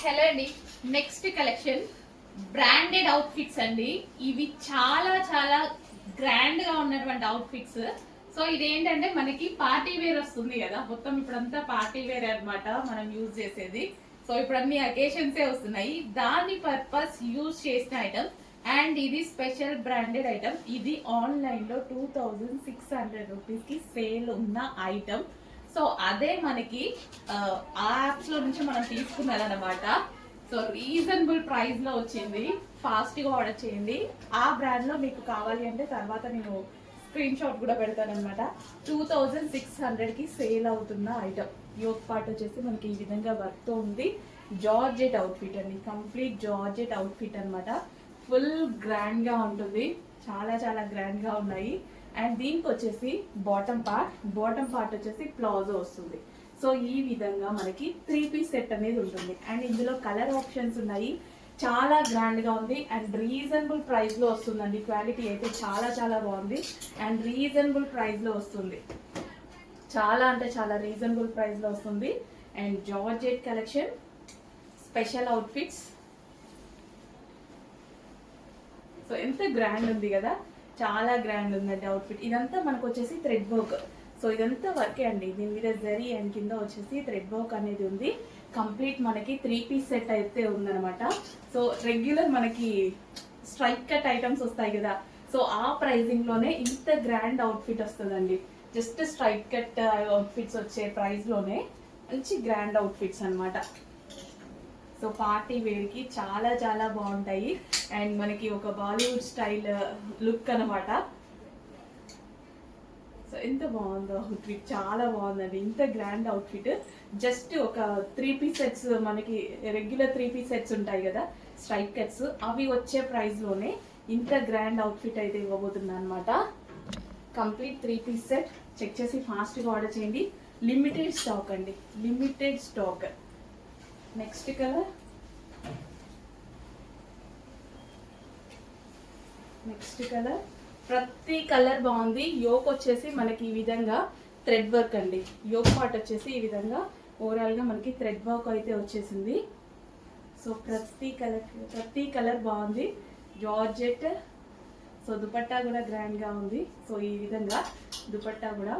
Hello అండి. Next collection branded outfits అండి. ఇవి చాలా చాలా గ్రాండ్ గా ఉన్నటువంటి అవుట్ఫిట్స్. సో ఇదేంటంటే మనకి పార్టీ వేర్ వస్తుంది కదా, మొత్తం ఇప్పుడంతా పార్టీ వేర్ అన్నమాట మనం యూజ్ చేసేది. సో ఇప్పుడు అన్ని అకేషన్సే వస్తున్నాయి, దాని పర్పస్ యూజ్ చేసిన ఐటమ్. అండ్ ఇది స్పెషల్ బ్రాండెడ్ ఐటమ్. ఇది ఆన్లైన్ లో 2600 రూపీస్ కి సేల్ ఉన్న ఐటమ్. సో అదే మనకి యాప్స్ లో నుంచి మనం తీసుకున్నదన్నమాట. సో రీజనబుల్ ప్రైస్ లో వచ్చింది. ఫాస్ట్ గా ఆర్డర్ చేయండి. ఆ బ్రాండ్ లో మీకు కావాలి అంటే తర్వాత నేను స్క్రీన్ షాట్ కూడా పెడతాను అనమాట. 2600 కి సేల్ అవుతున్న ఐటమ్. యోగ్ పార్ట్ వచ్చేసి మనకి ఈ విధంగా వర్క్ తో ఉంది. జార్జెట్ అవుట్ఫిట్ అండి, కంప్లీట్ జార్జెట్ అవుట్ఫిట్ అనమాట. ఫుల్ గ్రాండ్ గా ఉంటుంది, చాలా చాలా గ్రాండ్ గా ఉన్నాయి. అండ్ దీనికి వచ్చేసి బాటమ్ పార్ట్ వచ్చేసి ప్లాజో వస్తుంది. సో ఈ విధంగా మనకి 3 పీస్ సెట్ అనేది ఉంటుంది. అండ్ ఇందులో కలర్ ఆప్షన్స్ ఉన్నాయి. చాలా గ్రాండ్ గా ఉంది అండ్ రీజనబుల్ ప్రైస్ లో వస్తుందండి. క్వాలిటీ అయితే చాలా చాలా బాగుంది అండ్ రీజనబుల్ ప్రైస్ లో వస్తుంది. చాలా అంటే చాలా రీజనబుల్ ప్రైస్ లో వస్తుంది. And georgette collection, special outfits. So ఎంత గ్రాండ్ ఉంది కదా, చాలా గ్రాండ్ ఉందండి అవుట్ఫిట్. ఇదంతా మనకు వచ్చేసి థ్రెడ్ వర్క్. సో ఇదంతా వర్కే అండి. దీని మీద జరీ అండ్ కింద వచ్చేసి థ్రెడ్ వర్క్ అనేది ఉంది. కంప్లీట్ మనకి 3 పీస్ సెట్ అయితే ఉందన్నమాట. సో రెగ్యులర్ మనకి స్ట్రైక్ కట్ ఐటమ్స్ వస్తాయి కదా, సో ఆ ప్రైజింగ్ లోనే ఇంత గ్రాండ్ అవుట్ఫిట్ వస్తుందండి. జస్ట్ స్ట్రైక్ కట్ అవుట్ఫిట్స్ వచ్చే ప్రైస్ లోనే మంచి గ్రాండ్ అవుట్ఫిట్స్ అనమాట. సో పార్టీ వేర్ కి చాలా చాలా బాగుంటాయి. అండ్ మనకి ఒక బాలీవుడ్ స్టైల్ లుక్ అనమాట. సో ఎంత బాగుందో అవుట్ఫిట్, చాలా బాగుందండి. ఇంత గ్రాండ్ అవుట్ఫిట్ జస్ట్ ఒక 3 పీస్ సెట్స్, మనకి రెగ్యులర్ 3 పీస్ సెట్స్ ఉంటాయి కదా స్ట్రైక్ కట్స్, అవి వచ్చే ప్రైస్ లోనే ఇంత గ్రాండ్ అవుట్ఫిట్ అయితే ఇవ్వబోతున్నా అనమాట. Complete 3 piece set. చెక్ చేసి ఫాస్ట్ గా ఆర్డర్ చేయండి. లిమిటెడ్ స్టాక్ అండి, లిమిటెడ్ స్టాక్. నెక్స్ట్ కలర్, ప్రతి కలర్ బాగుంది. యోక్ వచ్చేసి మనకి ఈ విధంగా థ్రెడ్ వర్క్ అండి. యోక్ పార్ట్ వచ్చేసి ఈ విధంగా ఓవరాల్ గా మనకి థ్రెడ్ వర్క్ అయితే వచ్చేసింది. సో ప్రతి కలర్ బాగుంది. జార్జెట్. సో దుపట్టా కూడా గ్రాండ్ గా ఉంది. సో ఈ విధంగా దుపట్టా కూడా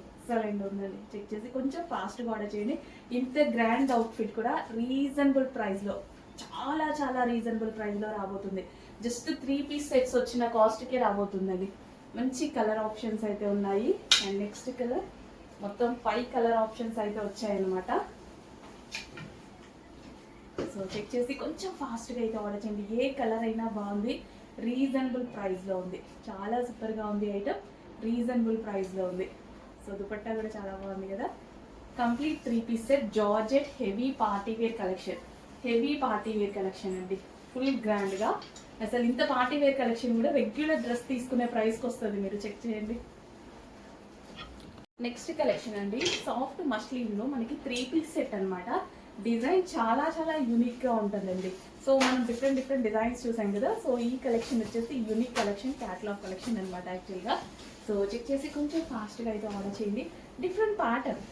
ఎక్సలెంట్ ఉందండి. చెక్ చేసి కొంచెం ఫాస్ట్ గా ఆర్డర్ చేయండి. ఇంత గ్రాండ్ అవుట్ఫిట్ కూడా రీజనబుల్ ప్రైస్ లో, చాలా చాలా రీజనబుల్ ప్రైస్ లో రాబోతుంది. జస్ట్ 3 పీస్ సెట్స్ వచ్చిన కాస్ట్ కి రాబోతుందండి. మంచి కలర్ ఆప్షన్స్ అయితే ఉన్నాయి. అండ్ నెక్స్ట్ కలర్, మొత్తం 5 కలర్ ఆప్షన్స్ అయితే వచ్చాయన్నమాట. సో చెక్ చేసి కొంచెం ఫాస్ట్ గా అయితే ఆర్డర్ చేయండి. ఏ కలర్ అయినా బాగుంది, రీజనబుల్ ప్రైస్ లో ఉంది. చాలా సూపర్ గా ఉంది ఐటమ్, రీజనబుల్ ప్రైస్ లో ఉంది. సో దుపట్టా కూడా చాలా బాగుంది కదా. Complete 3 piece set georgette heavy party wear collection. Heavy party wear collection అండి, ఫుల్ గ్రాండ్ గా. అసలు ఇంత పార్టీ వేర్ కలెక్షన్ కూడా రెగ్యులర్ డ్రెస్ తీసుకునే ప్రైస్ కి వస్తుంది, మీరు చెక్ చేయండి. నెక్స్ట్ కలెక్షన్ అండి, సాఫ్ట్ మస్లిన్ లో మనకి 3 పీస్ సెట్ అనమాట. డిజైన్ చాలా చాలా యూనిక్ గా ఉంటుందండి. సో మనం డిఫరెంట్ డిజైన్స్ చూసాం కదా. సో ఈ కలెక్షన్ వచ్చేసి యూనిక్ కలెక్షన్, క్యాటలాగ్ కలెక్షన్ అనమాట యాక్చువల్ గా. సో చెక్ చేసి కొంచెం ఫాస్ట్ గా అయితే ఆర్డర్ చేయండి. డిఫరెంట్ ప్యాటర్న్,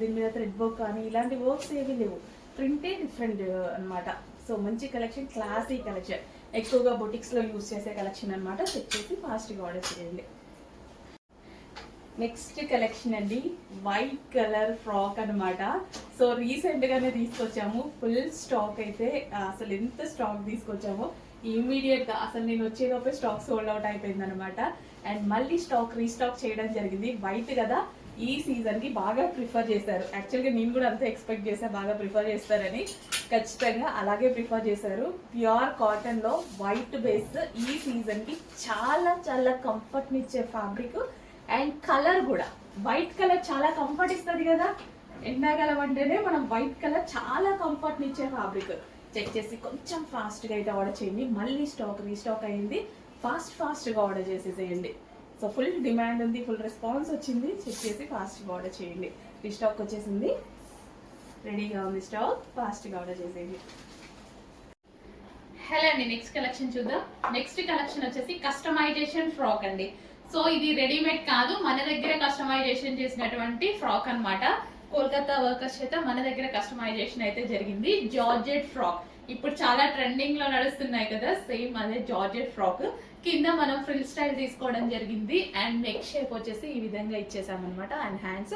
దీని మీద థ్రెడ్ వర్క్ కానీ ఇలాంటి వర్క్స్ ఏవి లేవు, ప్రింటే డిఫరెంట్ అనమాట. సో మంచి కలెక్షన్, క్లాసీ కలెక్షన్, ఎక్కువగా బొటిక్స్ లో యూజ్ చేసే కలెక్షన్ అనమాట. చెక్ చేసి ఫాస్ట్ గా ఆర్డర్ చేయండి. నెక్స్ట్ కలెక్షన్ అండి, వైట్ కలర్ ఫ్రాక్ అనమాట. సో రీసెంట్ గానే తీసుకొచ్చాము. ఫుల్ స్టాక్ అయితే, అసలు ఎంత స్టాక్ తీసుకొచ్చామో ఇమీడియట్ గా, అసలు నేను వచ్చేలోపే స్టాక్ సోల్డ్ అవుట్ అయిపోయింది అనమాట. అండ్ మళ్ళీ స్టాక్ రీస్టాక్ చేయడం జరిగింది. వైట్ కదా, ఈ సీజన్ కి బాగా ప్రిఫర్ చేశారు. యాక్చువల్గా నేను కూడా అంతే ఎక్స్పెక్ట్ చేశా బాగా ప్రిఫర్ చేస్తారని. ఖచ్చితంగా అలాగే ప్రిఫర్ చేశారు. ప్యూర్ కాటన్ లో వైట్ బేస్, ఈ సీజన్ కి చాలా చాలా కంఫర్ట్ నిచ్చే ఫ్యాబ్రిక్. అండ్ కలర్ కూడా వైట్ కలర్ చాలా కంఫర్ట్ ఇస్తుంది కదా, ఎండాకాలం అంటేనే మనం వైట్ కలర్ చాలా కంఫర్ట్ నిచ్చే ఫ్యాబ్రిక్. చెక్ చేసి కొంచెం ఫాస్ట్ గా అయితే ఆర్డర్ చేయండి. మళ్ళీ స్టాక్ రీస్టాక్ అయింది, ఫాస్ట్ గా ఆర్డర్ చేసేసేయండి. సో ఫుల్ డిమాండ్ ఉంది, ఫుల్ రెస్పాన్స్ వచ్చింది. చెక్ చేసి ఫాస్ట్గా ఆర్డర్ చేయండి. రీస్టాక్ వచ్చేసింది, రెడీగా ఉంది స్టాక్, ఫాస్ట్గా ఆర్డర్ చేసేయండి. హలో అండి, నెక్స్ట్ కలెక్షన్ చూద్దాం. నెక్స్ట్ కలెక్షన్ వచ్చేసి కస్టమైజేషన్ ఫ్రాక్ అండి. సో ఇది రెడీమేడ్ కాదు, మన దగ్గర కస్టమైజేషన్ చేసినటువంటి ఫ్రాక్ అనమాట. కోల్కతా వర్కర్స్ చేత మన దగ్గర కస్టమైజేషన్ అయితే జరిగింది. జార్జెట్ ఫ్రాక్ ఇప్పుడు చాలా ట్రెండింగ్ లో నడుస్తున్నాయి కదా, సేమ్ అదే జార్జెట్ ఫ్రాక్. కింద మనం ఫ్రిల్ స్టైల్ తీసుకోవడం జరిగింది అండ్ నెక్ షేప్ వచ్చేసి ఈ విధంగా ఇచ్చేసామన్నమాట. అండ్ హ్యాండ్స్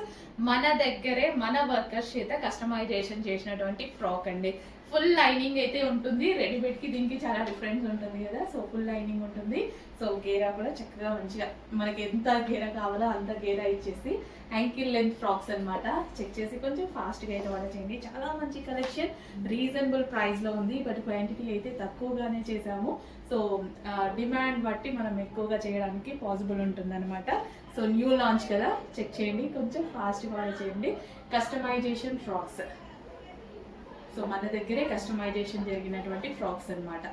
మన దగ్గరే మన వర్కర్స్ చేత కస్టమైజేషన్ చేసినటువంటి ఫ్రాక్ అండి. ఫుల్ లైనింగ్ అయితే ఉంటుంది. రెడీమేడ్ కి దీనికి చాలా డిఫరెన్స్ ఉంటుంది కదా, సో ఫుల్ లైనింగ్ ఉంటుంది. సో గేరా కూడా చక్కగా మంచిగా మనకి ఎంత గేరా కావాలో అంత గేరా ఇచ్చేసి యాంకిల్ లెంత్ ఫ్రాక్స్ అన్నమాట. చెక్ చేసి కొంచెం ఫాస్ట్గా అయితే ఆర్డర్ చేయండి. చాలా మంచి కలెక్షన్, రీజనబుల్ ప్రైస్లో ఉంది. బట్ క్వాంటిటీ అయితే తక్కువగానే చేసాము. సో డిమాండ్ బట్టి మనం ఎక్కువగా చేయడానికి పాసిబుల్ ఉంటుంది అనమాట. సో న్యూ లాంచ్ కదా, చెక్ చేయండి, కొంచెం ఫాస్ట్గా ఆర్డర్ చేయండి. కస్టమైజేషన్ ఫ్రాక్స్, సో మన దగ్గరే కస్టమైజేషన్ జరిగినటువంటి ఫ్రాక్స్ అన్నమాట.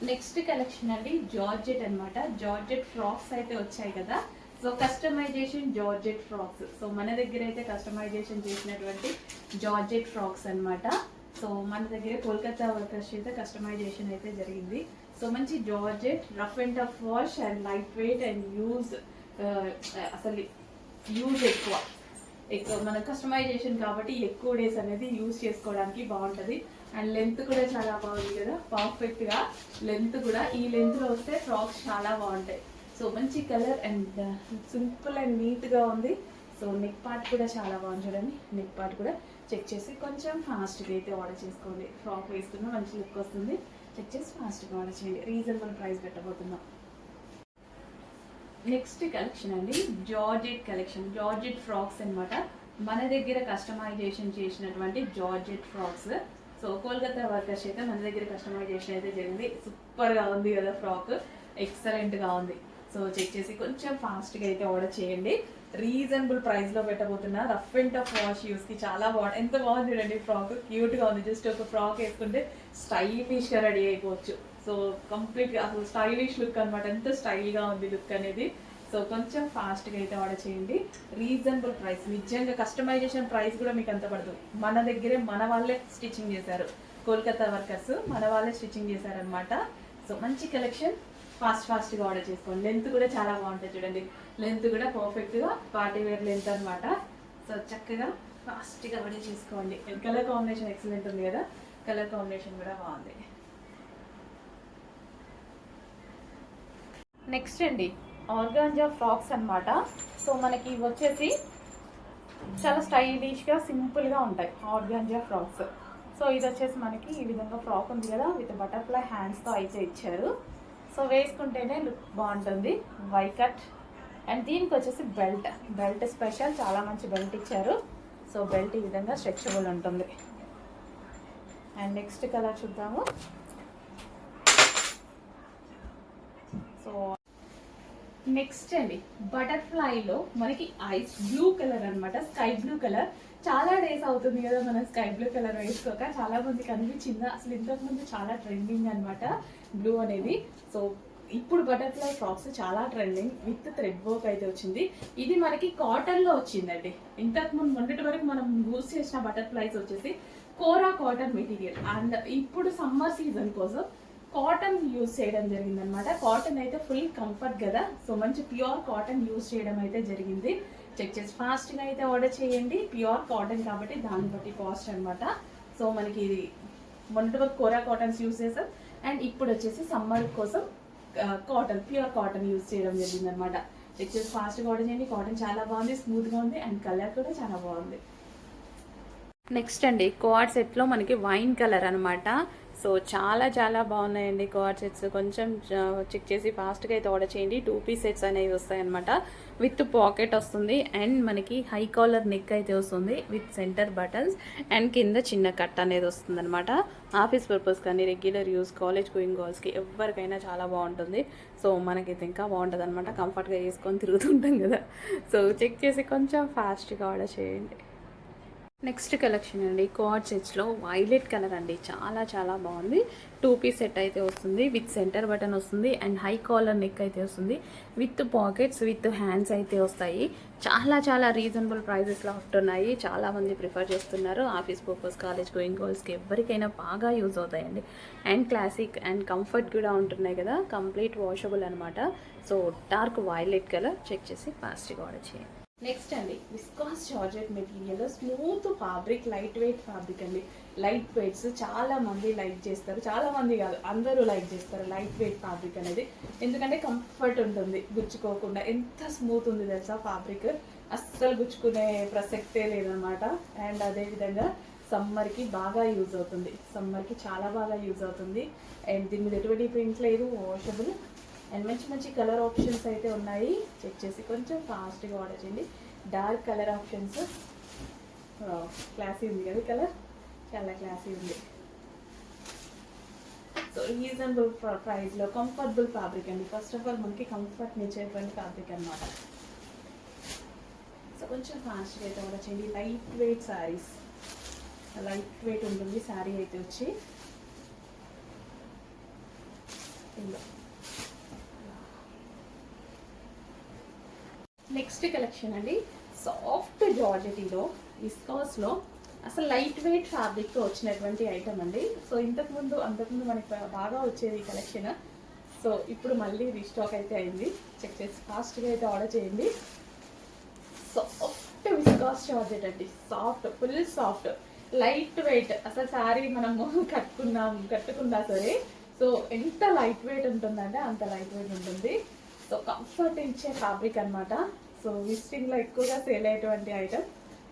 నెక్స్ట్ కలెక్షన్ అండి జార్జెట్ అన్నమాట. జార్జెట్ ఫ్రాక్స్ అయితే వచ్చాయి కదా, so customisation georgette frocks. So మన దగ్గర అయితే కస్టమైజేషన్ చేసినటువంటి జార్జెట్ ఫ్రాక్స్ అన్నమాట. సో మన దగ్గర కోల్కతా వర్కర్స్ అయితే కస్టమైజేషన్ అయితే జరిగింది. సో మంచి georgette, rough and tough wash and light weight and use, అసలు యూజ్ ఎక్కువ మన కస్టమైజేషన్ కాబట్టి ఎక్కువ డేస్ అనేది యూజ్ చేసుకోవడానికి బాగుంటుంది. అండ్ లెంత్ కూడా చాలా బాగుంది కదా, పర్ఫెక్ట్ గా లెంత్ కూడా ఈ లెంత్ లో వస్తే ఫ్రాక్స్ చాలా బాగుంటాయి. సో మంచి colour and simple and neat గా ఉంది. సో నెక్ పార్ట్ కూడా చాలా బాగుంది చూడండి. నెక్ పార్ట్ కూడా చెక్ చేసి కొంచెం ఫాస్ట్గా అయితే ఆర్డర్ చేసుకోండి. ఫ్రాక్ వేసుకున్న మంచి లుక్ వస్తుంది. చెక్ చేసి ఫాస్ట్గా ఆర్డర్ చేయండి. రీజనబుల్ ప్రైస్ పెట్టబోతున్నాం. నెక్స్ట్ కలెక్షన్ అండి జార్జెట్ కలెక్షన్. జార్జెట్ ఫ్రాక్స్ అన్నమాట. మన దగ్గర కస్టమైజేషన్ చేసినటువంటి georgette frocks. So Kolkata workers అయితే మన దగ్గర కస్టమైజేషన్ అయితే జరిగింది. సూపర్గా ఉంది కదా ఫ్రాక్, ఎక్సలెంట్గా ఉంది. సో చెక్ చేసి కొంచెం ఫాస్ట్గా అయితే ఆర్డర్ చేయండి. రీజనబుల్ ప్రైస్లో పెట్టబోతున్నా. రఫ్ అండ్ టఫ్ వాష్ యూస్కి చాలా బాగుంది. ఎంత బాగుంది చూడండి ఫ్రాక్, క్యూట్గా ఉంది. జస్ట్ ఒక ఫ్రాక్ వేసుకుంటే స్టైలిష్గా రెడీ అయిపోవచ్చు. సో కంప్లీట్గా అసలు స్టైలిష్ లుక్ అనమాట. ఎంత స్టైల్గా ఉంది లుక్ అనేది. సో కొంచెం ఫాస్ట్గా అయితే ఆర్డర్ చేయండి. రీజనబుల్ ప్రైస్, నిజంగా కస్టమైజేషన్ ప్రైస్ కూడా మీకు అంత పడదు. మన దగ్గరే మన వాళ్ళే స్టిచ్చింగ్ చేశారు. కోల్కతా వర్కర్స్ మన వాళ్ళే స్టిచ్చింగ్ చేశారనమాట. సో మంచి కలెక్షన్, ఫాస్ట్గా ఆర్డర్ చేసుకోండి. లెంత్ కూడా చాలా బాగుంటుంది చూడండి. లెంత్ కూడా పర్ఫెక్ట్గా పార్టీ వేర్ లెంత్ అనమాట. సో చక్కగా ఫాస్ట్గా ఆర్డర్ చేసుకోండి. కలర్ కాంబినేషన్ ఎక్సలెంట్ ఉంది కదా, కలర్ కాంబినేషన్ కూడా బాగుంది. నెక్స్ట్ అండి ఆర్గాంజా ఫ్రాక్స్ అన్నమాట. సో మనకి ఇవి వచ్చేసి చాలా స్టైలిష్గా సింపుల్గా ఉంటాయి ఆర్గాంజా ఫ్రాక్స్. సో ఇది వచ్చేసి మనకి ఈ విధంగా ఫ్రాక్ ఉంది కదా, విత్ బటర్ఫ్లై హ్యాండ్స్తో అయితే ఇచ్చారు. సో వేసుకుంటేనే లుక్ బాగుంటుంది. వై కట్ అండ్ దీనికి వచ్చేసి బెల్ట్ స్పెషల్, చాలా మంచి బెల్ట్ ఇచ్చారు. సో బెల్ట్ ఈ విధంగా స్ట్రెచబుల్ ఉంటుంది. అండ్ నెక్స్ట్ కలర్ చూద్దాము. సో నెక్స్ట్ అండి బటర్ఫ్లైలో మనకి ఐస్ బ్లూ కలర్ అనమాట, స్కై బ్లూ కలర్. చాలా డేస్ అవుతుంది కదా మనం స్కై బ్లూ కలర్ వేసుకోక. చాలా మందికి అనిపించిందా, అసలు ఇంతకుముందు చాలా ట్రెండింగ్ అనమాట బ్లూ అనేది. సో ఇప్పుడు బటర్ఫ్లై ఫ్రాక్స్ చాలా ట్రెండింగ్, విత్ థ్రెడ్ వర్క్ అయితే వచ్చింది. ఇది మనకి కాటన్లో వచ్చిందండి. ఇంతకుముందు మొన్నటి వరకు మనం యూజ్ చేసిన బటర్ఫ్లైస్ వచ్చేసి కోరా కాటన్ మెటీరియల్. అండ్ ఇప్పుడు సమ్మర్ సీజన్ కోసం కాటన్ యూజ్ చేయడం జరిగింది అనమాట. కాటన్ అయితే ఫుల్ కంఫర్ట్ కదా, సో మంచి ప్యూర్ కాటన్ యూజ్ చేయడం అయితే జరిగింది. చెక్ చేసి ఫాస్ట్గా అయితే ఆర్డర్ చేయండి. ప్యూర్ కాటన్ కాబట్టి దాన్ని బట్టి కాస్ట్ అనమాట. సో మనకి ఇది మొన్నటి వరకు కోరా కాటన్స్ యూజ్ చేసాం, అండ్ ఇప్పుడు వచ్చేసి సమ్మర్ కోసం కాటన్, ప్యూర్ కాటన్ యూజ్ చేయడం జరిగింది అనమాట. చెక్ చేసి ఫాస్ట్గా ఆర్డర్ చేయండి. కాటన్ చాలా బాగుంది, స్మూత్గా ఉంది, అండ్ కలర్ కూడా చాలా బాగుంది. నెక్స్ట్ అండి కోఆర్డ్ సెట్లో మనకి వైన్ కలర్ అనమాట. సో చాలా బాగున్నాయండి కోఆర్డ్ సెట్స్. కొంచెం చెక్ చేసి ఫాస్ట్గా అయితే ఆర్డర్ చేయండి. 2 పీస్ సెట్స్ అనేవి వస్తాయన్నమాట. విత్ పాకెట్ వస్తుంది, అండ్ మనకి హై కాలర్ నెక్ అయితే వస్తుంది విత్ సెంటర్ బటన్స్, అండ్ కింద చిన్న కట్ అనేది వస్తుంది అనమాట. ఆఫీస్ పర్పస్ కానీ రెగ్యులర్ యూస్, కాలేజ్ గోయింగ్ గర్ల్స్కి ఎవరికైనా చాలా బాగుంటుంది. సో మనకైతే ఇంకా బాగుంటుంది అనమాట. కంఫర్ట్గా వేసుకొని తిరుగుతుంటాం కదా. సో చెక్ చేసి కొంచెం ఫాస్ట్గా ఆర్డర్ చేయండి. నెక్స్ట్ కలెక్షన్ అండి కోఆర్డ్ సెట్స్లో వైలెట్ కలర్ అండి, చాలా చాలా బాగుంది. 2 పీస్ సెట్ అయితే వస్తుంది, విత్ సెంటర్ బటన్ వస్తుంది అండ్ హై కాలర్ నెక్ అయితే వస్తుంది, విత్ పాకెట్స్ విత్ హ్యాండ్స్ అయితే వస్తాయి. చాలా చాలా రీజనబుల్ ప్రైజెస్లో ఉంటున్నాయి. చాలామంది ప్రిఫర్ చేస్తున్నారు. ఆఫీస్ పర్పస్, కాలేజ్ గోయింగ్ గర్ల్స్కి ఎవరికైనా బాగా యూజ్ అవుతాయండి. అండ్ క్లాసిక్ అండ్ కంఫర్ట్ కూడా ఉంటున్నాయి కదా, కంప్లీట్ వాషబుల్ అనమాట. So dark violet colour check చేసి ఫాస్ట్గా ఆర్డర్ చేయండి. నెక్స్ట్ అండి viscose georgette material, smooth fabric, light weight fabric అండి. లైట్ వెయిట్స్ చాలా మంది లైక్ చేస్తారు, చాలా మంది కాదు అందరూ లైక్ చేస్తారు లైట్ వెయిట్ ఫ్యాబ్రిక్ అనేది. ఎందుకంటే కంఫర్ట్ ఉంటుంది, గుచ్చుకోకుండా. ఎంత స్మూత్ ఉంది తెలుసా ఫ్యాబ్రిక్, అస్సలు గుచ్చుకునే ప్రసక్తే లేదనమాట. అండ్ అదేవిధంగా సమ్మర్కి బాగా యూజ్ అవుతుంది, సమ్మర్కి చాలా బాగా యూజ్ అవుతుంది. అండ్ దీని మీద ఎటువంటి ప్రింట్ లేదు, వాషబుల్ అండ్ మంచి మంచి కలర్ ఆప్షన్స్ అయితే ఉన్నాయి. చెక్ చేసి కొంచెం ఫాస్ట్గా ఆర్డర్ చేయండి. డార్క్ కలర్ ఆప్షన్స్, క్లాసీ ఉంది కదా కలర్, చాలా క్లాసీ ఉంది. సో రీజనబుల్ ప్రైస్లో కంఫర్టబుల్ ఫ్యాబ్రిక్ అండి. ఫస్ట్ ఆఫ్ ఆల్ మనకి కంఫర్ట్ ఇచ్చేటువంటి ఫ్యాబ్రిక్ అనమాట. సో కొంచెం ఫాస్ట్గా అయితే ఆర్డర్ చేయండి. Light weight saris, light weight ఉంటుంది శారీ అయితే వచ్చి. ఇందులో నెక్స్ట్ కలెక్షన్ అండి సాఫ్ట్ జార్జెటీలో విస్కాస్లో అసలు లైట్ వెయిట్ ఫ్యాబ్రిక్తో వచ్చినటువంటి ఐటమ్ అండి. సో అంతకుముందు మనకి బాగా వచ్చేది ఈ కలెక్షన్. సో ఇప్పుడు మళ్ళీ రీస్టాక్ అయితే అయింది. చెక్ చేసి ఫాస్ట్గా అయితే ఆర్డర్ చేయండి. సాఫ్ట్ విస్కాస్ జార్జెట్ అండి, soft, full soft, light weight. అసలు శారీ మనము కట్టుకున్నా సరే సో ఎంత లైట్ వెయిట్ ఉంటుందంటే అంత లైట్ వెయిట్ ఉంటుంది. సో కంఫర్ట్ ఇచ్చే ఫ్యాబ్రిక్ అనమాట. సో విజిటింగ్లో ఎక్కువగా సేల్ అయ్యేటువంటి ఐటమ్.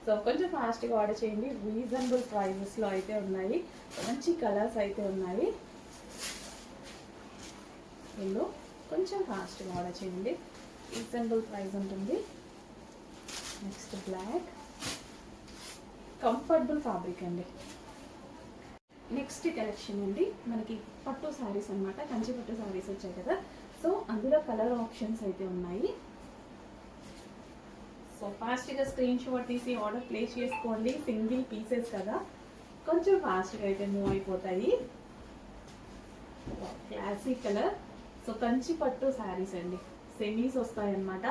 సో కొంచెం ఫాస్ట్గా ఆర్డర్ చేయండి. రీజనబుల్ ప్రైజెస్లో అయితే ఉన్నాయి, మంచి కలర్స్ అయితే ఉన్నాయి. ఇందులో కొంచెం ఫాస్ట్గా ఆర్డర్ చేయండి, రీజనబుల్ ప్రైస్ ఉంటుంది. నెక్స్ట్ బ్లాక్, కంఫర్టబుల్ ఫ్యాబ్రిక్ అండి. నెక్స్ట్ కలెక్షన్ అండి మనకి పట్టు శారీస్ అనమాట, కంచి పట్టు శారీస్ వచ్చాయి కదా. సో అందులో కలర్ ఆప్షన్స్ అయితే ఉన్నాయి. సో ఫాస్ట్గా స్క్రీన్ షాట్ తీసి ఆర్డర్ ప్లేస్ చేసుకోండి. సింగిల్ పీసెస్ కదా, కొంచెం ఫాస్ట్గా అయితే మూవ్ అయిపోతాయి. Classic colour. సో కంచి పట్టు శారీస్ అండి, సెమీస్ వస్తాయన్నమాట.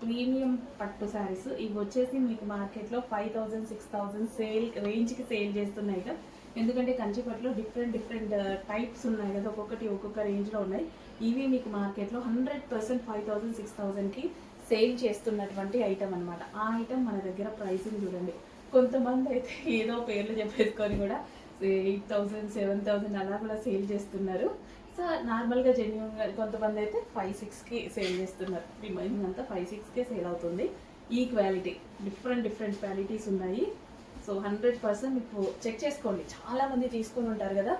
ప్రీమియం పట్టు శారీస్ ఇవి వచ్చేసి మీకు మార్కెట్లో 5,000 6,000 సేల్ రేంజ్కి సేల్ చేస్తున్నాయి కదా. ఎందుకంటే కంచిపట్టులో డిఫరెంట్ టైప్స్ ఉన్నాయి కదా, ఒక్కొక్క రేంజ్లో ఉన్నాయి. ఇవి మీకు మార్కెట్లో 100% 5,000 6,000కి సేల్ చేస్తున్నటువంటి ఐటమ్ అనమాట. ఆ ఐటమ్ మన దగ్గర ప్రైసింగ్ చూడండి. కొంతమంది అయితే ఏదో పేర్లు చెప్పేసుకొని కూడా 8,000 7,000 అలా కూడా సేల్ చేస్తున్నారు. సో నార్మల్గా జెన్యున్గా కొంతమంది అయితే 5-6కి సేల్ చేస్తున్నారు. రిమైనింగ్ అంతా 5-6కే సేల్ అవుతుంది. ఈ క్వాలిటీ డిఫరెంట్ క్వాలిటీస్ ఉన్నాయి. సో 100% మీకు చెక్ చేసుకోండి. చాలామంది తీసుకొని ఉంటారు కదా,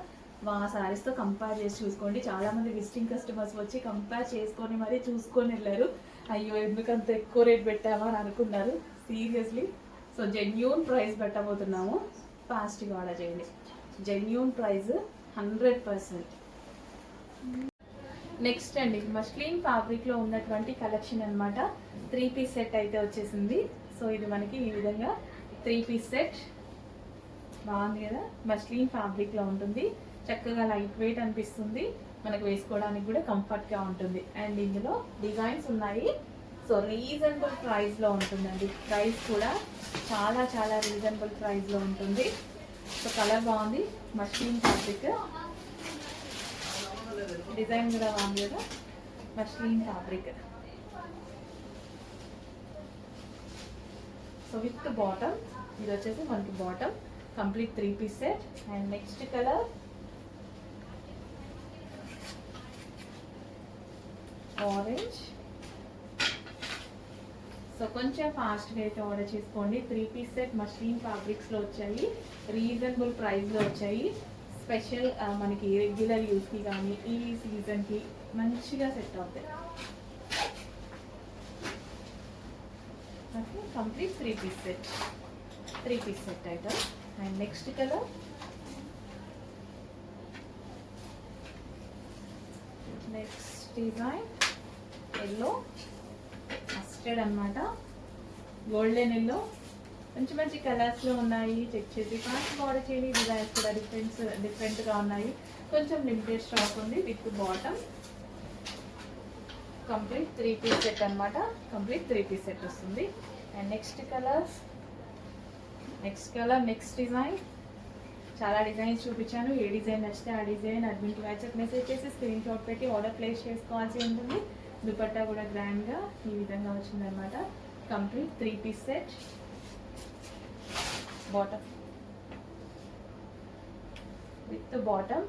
మా శారీస్తో కంపేర్ చేసి చూసుకోండి. చాలామంది విజిటింగ్ కస్టమర్స్ వచ్చి కంపేర్ చేసుకొని మరీ చూసుకొని వెళ్ళారు. అయ్యో ఎందుకంత ఎక్కువ రేట్ పెట్టామా అని అనుకున్నారు. సీరియస్లీ సో జెన్యూన్ ప్రైస్ పెట్టబోతున్నాము. ఫాస్ట్గా ఆర్డర్ చేయండి. Genuine price 100%. నెక్స్ట్ అండి మస్లిన్ ఫ్యాబ్రిక్లో ఉన్నటువంటి కలెక్షన్ అనమాట. 3 పీస్ సెట్ అయితే వచ్చేసింది. సో ఇది మనకి ఈ విధంగా 3 పీస్ సెట్ బాగుంది కదా, మస్లిన్ ఫ్యాబ్రిక్లో ఉంటుంది. చక్కగా లైట్ వెయిట్ అనిపిస్తుంది, మనకు వేసుకోవడానికి కూడా కంఫర్ట్గా ఉంటుంది. అండ్ ఇందులో డిజైన్స్ ఉన్నాయి. సో రీజనబుల్ ప్రైస్లో ఉంటుందండి. ప్రైస్ కూడా చాలా చాలా రీజనబుల్ ప్రైస్లో ఉంటుంది. సో కలర్ బాగుంది, మస్లిన్ ఫ్యాబ్రిక్, డిజైన్ కూడా బాగుంది కదా, muslin fabric. So with bottom, ఇది వచ్చేసి మనకి bottom complete 3 piece set. And next colour orange. So కొంచెం ఫాస్ట్గా అయితే ఆర్డర్ చేసుకోండి. 3 పీస్ సెట్ మస్లిన్ ఫ్యాబ్రిక్స్లో వచ్చాయి, రీజనబుల్ ప్రైస్లో వచ్చాయి. స్పెషల్ మనకి రెగ్యులర్ యూస్కి కానీ ఈ సీజన్కి మంచిగా సెట్ అవుతాయి. Complete 3 piece set item. And next colour next design yellow mustard అనమాట, గోల్డెన్ ఎల్లో మంచి మంచి కలర్స్లో ఉన్నాయి. చెక్ చేసి ఫాస్ట్ ఆర్డర్ చేయండి. డిజైన్స్ కూడా డిఫరెంట్గా ఉన్నాయి. కొంచెం లిమిటెడ్ స్టాక్ ఉంది. With bottom complete 3 piece set అనమాట. కంప్లీట్ 3 పీస్ సెట్ వస్తుంది. And next colour, next design. చాలా డిజైన్స్ చూపించాను. ఏ డిజైన్ నచ్చితే ఆ డిజైన్ అడ్మిన్కి వాట్సాప్ మెసేజ్ చేసి స్క్రీన్ షాట్ పెట్టి ఆర్డర్ ప్లేస్ చేసుకోవాల్సి ఉంటుంది. దుపట్టా కూడా గ్రాండ్గా ఈ విధంగా వచ్చిందనమాట. Complete 3 piece set. Bottom with bottom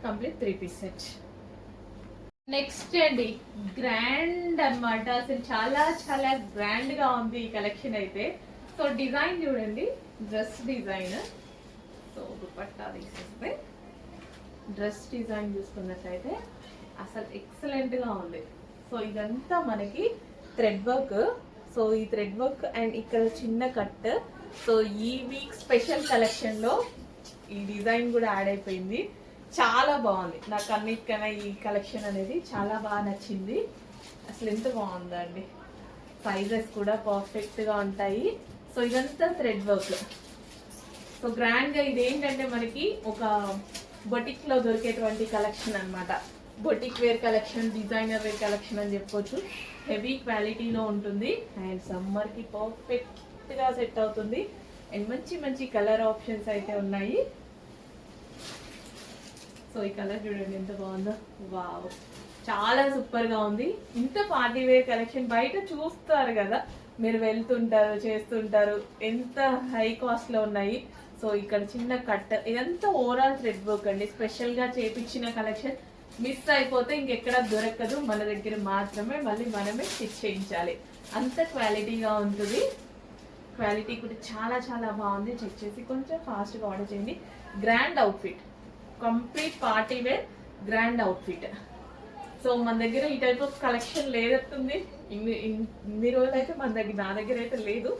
complete 3 piece set. Next అండి గ్రాండ్ అన్నమాట. అసలు చాలా చాలా గ్రాండ్ గా ఉంది ఈ కలెక్షన్ అయితే. సో డిజైన్ చూడండి, డ్రెస్ డిజైన్. సో దుపట్టా తీసేస్తే డ్రెస్ డిజైన్ చూసుకున్నట్లయితే అసలు ఎక్సలెంట్ గా ఉంది. సో ఇదంతా మనకి థ్రెడ్ వర్క్. సో ఈ థ్రెడ్ వర్క్ అండ్ ఇక్కడ చిన్న కట్. సో ఈ వీక్ స్పెషల్ కలెక్షన్ లో ఈ డిజైన్ కూడా యాడ్ అయిపోయింది. చాలా బాగుంది. నాకు అన్నిటికన్నా ఈ కలెక్షన్ అనేది చాలా బాగా నచ్చింది. అసలు ఎంత బాగుందండి. సైజెస్ కూడా పర్ఫెక్ట్ గా ఉంటాయి. సో ఇదంతా థ్రెడ్ వర్క్. సో గ్రాండ్ గా ఇది ఏంటంటే మనకి ఒక బొటిక్ లో దొరికేటువంటి కలెక్షన్ అన్నమాట. Boutique wear collection, designer wear collection అని చెప్పొచ్చు. హెవీ క్వాలిటీలో ఉంటుంది అండ్ సమ్మర్ కి పర్ఫెక్ట్ గా సెట్ అవుతుంది. అండ్ మంచి మంచి కలర్ ఆప్షన్స్ అయితే ఉన్నాయి. సో ఈ కలర్ చూడండి ఎంత బాగుందో. వావ్, చాలా సూపర్ గా ఉంది. ఇంత పార్టీ వేర్ కలెక్షన్ బయట చూస్తారు కదా, మీరు వెళ్తుంటారు చేస్తుంటారు, ఎంత హై కాస్ట్ లో ఉన్నాయి. సో ఇక్కడ చిన్న కట్, ఇదంతా ఓవరాల్ థ్రెడ్ వర్క్ అండి. స్పెషల్ గా చేపించిన కలెక్షన్. మిస్ అయిపోతే ఇంకెక్కడ దొరకదు, మన దగ్గర మాత్రమే. మళ్ళీ మనమే స్టిచ్ చేయించాలి. అంత క్వాలిటీగా ఉంటుంది. క్వాలిటీ కూడా చాలా చాలా బాగుంది. చెక్ చేసి కొంచెం ఫాస్ట్గా ఆర్డర్ చేయండి. Grand outfit, complete party wear grand outfit. So మన దగ్గర ఈ టైప్ ఆఫ్ కలెక్షన్ లేదట్టుంది. ఇన్ని రోజులు అయితే నా దగ్గర అయితే లేదు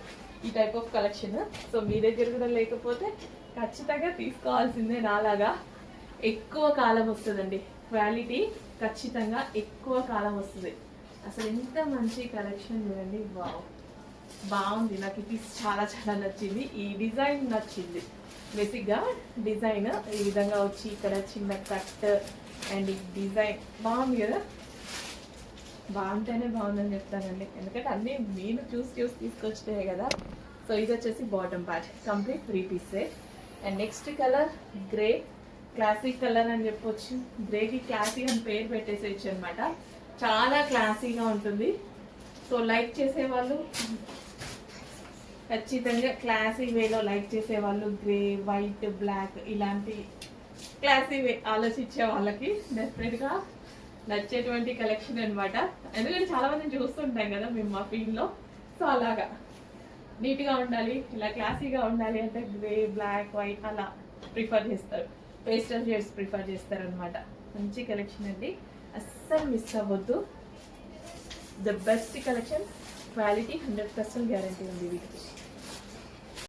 ఈ టైప్ ఆఫ్ కలెక్షన్. సో మీ దగ్గర కూడా లేకపోతే ఖచ్చితంగా తీసుకోవాల్సిందే. నాలాగా ఎక్కువ కాలం వస్తుందండి. క్వాలిటీ ఖచ్చితంగా ఎక్కువ కాలం వస్తుంది. అసలు ఎంత మంచి కలెక్షన్ చూడండి. వావ్, బాగుంది. నాకు ఇది చాలా చాలా నచ్చింది. ఈ డిజైన్ నచ్చింది. బేసిక్గా డిజైన్ ఈ విధంగా వచ్చి ఇక్కడ చిన్న కట్ అండ్ ఈ డిజైన్ బాగుంది కదా. బాగుంటేనే బాగుందని చెప్తానండి, ఎందుకంటే అన్నీ నేను చూసి తీసుకొచ్చినాయి కదా. సో ఇది వచ్చేసి bottom part. Complete 3 piece set. And next colour grey, classic colour అని చెప్పొచ్చు. గ్రేకి క్లాసిక్ అని పేరు పెట్టేసేయచ్చు అనమాట. చాలా క్లాసీగా ఉంటుంది. సో లైక్ చేసేవాళ్ళు ఖచ్చితంగా క్లాసీ వేలో లైక్ చేసేవాళ్ళు, గ్రే, వైట్, బ్లాక్ ఇలాంటి క్లాసీ వే ఆలోచించే వాళ్ళకి డెఫినెట్గా నచ్చేటువంటి కలెక్షన్ అనమాట. ఎందుకంటే చాలా మందిని చూస్తుంటాం కదా మేము మా ఫీల్డ్లో. సో అలాగా నీట్గా ఉండాలి, ఇలా క్లాసీగా ఉండాలి అంటే గ్రే, బ్లాక్, వైట్ అలా ప్రిఫర్ చేస్తారు. పేస్టల్ షేడ్స్ ప్రిఫర్ చేస్తారు అనమాట. మంచి కలెక్షన్ అండి, అస్సలు మిస్ అవ్వద్దు. The best collection, quality 100% guarantee ఉంది వీటికి.